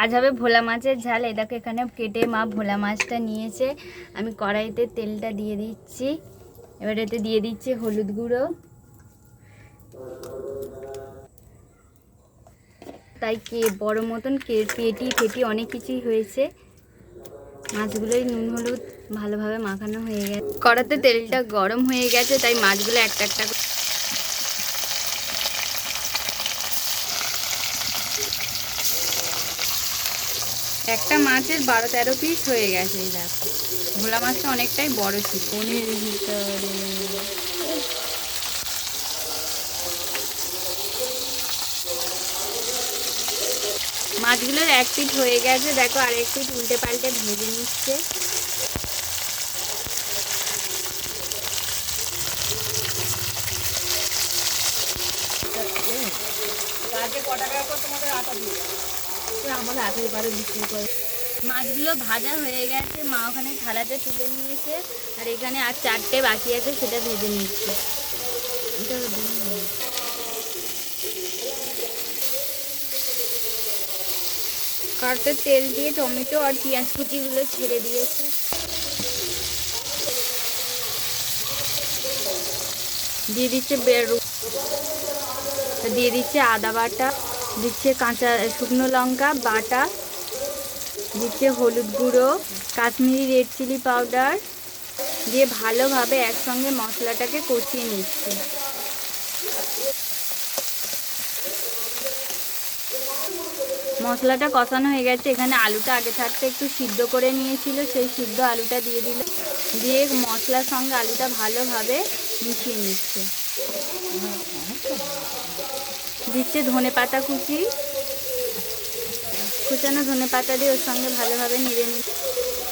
আজ হবে ভোলা মাছের ঝাল। এই দেখো এখানে কেটে মা ভোলা মাছটা নিয়েছে। আমি কড়াইতে তেলটা দিয়ে দিচ্ছি। এবার এতে দিয়ে দিচ্ছি হলুদ গুঁড়ো, তাই বড় মতন পেটি ফেটি অনেক কিছুই হয়েছে। মাছগুলোই নুন হলুদ ভালোভাবে মাখানো হয়ে গেছে। কড়াতে তেলটা গরম হয়ে গেছে, তাই মাছগুলো একটা একটা একটা মাছের 12-13 পিস হয়ে গেছে। এই দেখো ভোলা মাছটা অনেকটাই বড় ছিল। পনির ভিতরে মাছগুলোর এক পিঠ হয়ে গেছে, দেখো আরেক পিঠ উল্টে পাল্টে ভেজে নিচ্ছে। মাছগুলো ভাজা হয়ে গেছে, মা ওখানে থালাতে তুলে নিয়েছে, আর এখানে আর 4টে বাকি আছে, সেটা ভেজে নিচ্ছে। কড়াতে তেল দিয়ে টমেটো আর পেঁয়াজ কুচিগুলো ছেড়ে দিয়েছে। দিয়ে দিচ্ছে দিয়ে দিচ্ছে আদা বাটা, দিচ্ছে কাঁচা শুকনো লঙ্কা বাটা, দিচ্ছে হলুদ গুঁড়ো, কাশ্মীরি রেড চিলি পাউডার দিয়ে ভালোভাবে একসঙ্গে মশলাটাকে কষিয়ে নিচ্ছে। মশলাটা কষানো হয়ে গেছে। এখানে আলুটা আগে থাকতে একটু সিদ্ধ করে নিয়েছিল, সেই সিদ্ধ আলুটা দিয়ে দিল। দিয়ে মশলার সঙ্গে আলুটা ভালোভাবে মিশিয়ে নিচ্ছে। দিচ্ছে ধনে পাতা কুচি, কুচানো ধনে পাতা দিয়ে ওর সঙ্গে ভালোভাবে নেড়ে নিচ্ছে।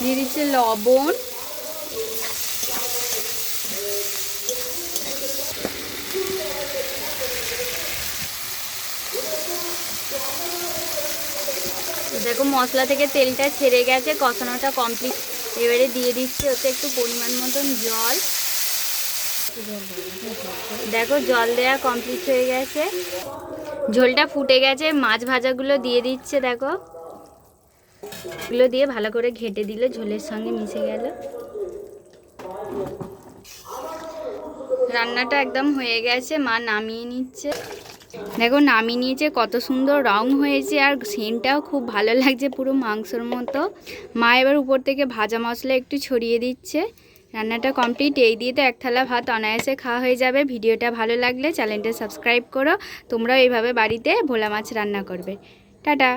দিয়ে দিচ্ছে লবণ, দেখো মশলা থেকে তেলটা ছেড়ে গেছে, কষানোটা কমপ্লিট। এবারে দিয়ে দিচ্ছে ওতে একটু পরিমাণ মতন জল। দেখো জল দেওয়া কমপ্লিট হয়ে গেছে, ঝোলটা ফুটে গেছে। মাছ ভাজাগুলো দিয়ে দিচ্ছে, দেখো এগুলো দিয়ে ভালো করে ঘেঁটে দিলে ঝোলের সঙ্গে মিশে গেল। রান্নাটা একদম হয়ে গেছে, মা নামিয়ে নিচ্ছে। দেখো নামিয়ে নিয়েছে, কত সুন্দর রং হয়েছে, আর সেন্টটাও খুব ভালো লাগছে, পুরো মাংসর মতো। মা এবার উপর থেকে ভাজা মশলা একটু ছড়িয়ে দিচ্ছে। রান্নাটা কমপ্লিট। এই দিয়ে তো এক থালা ভাত অনায়াসে খাওয়া হয়ে যাবে। ভিডিওটা ভালো লাগলে চ্যানেলটা সাবস্ক্রাইব করো। তোমরাও এইভাবে বাড়িতে ভোলা মাছ রান্না করবে। টাটা।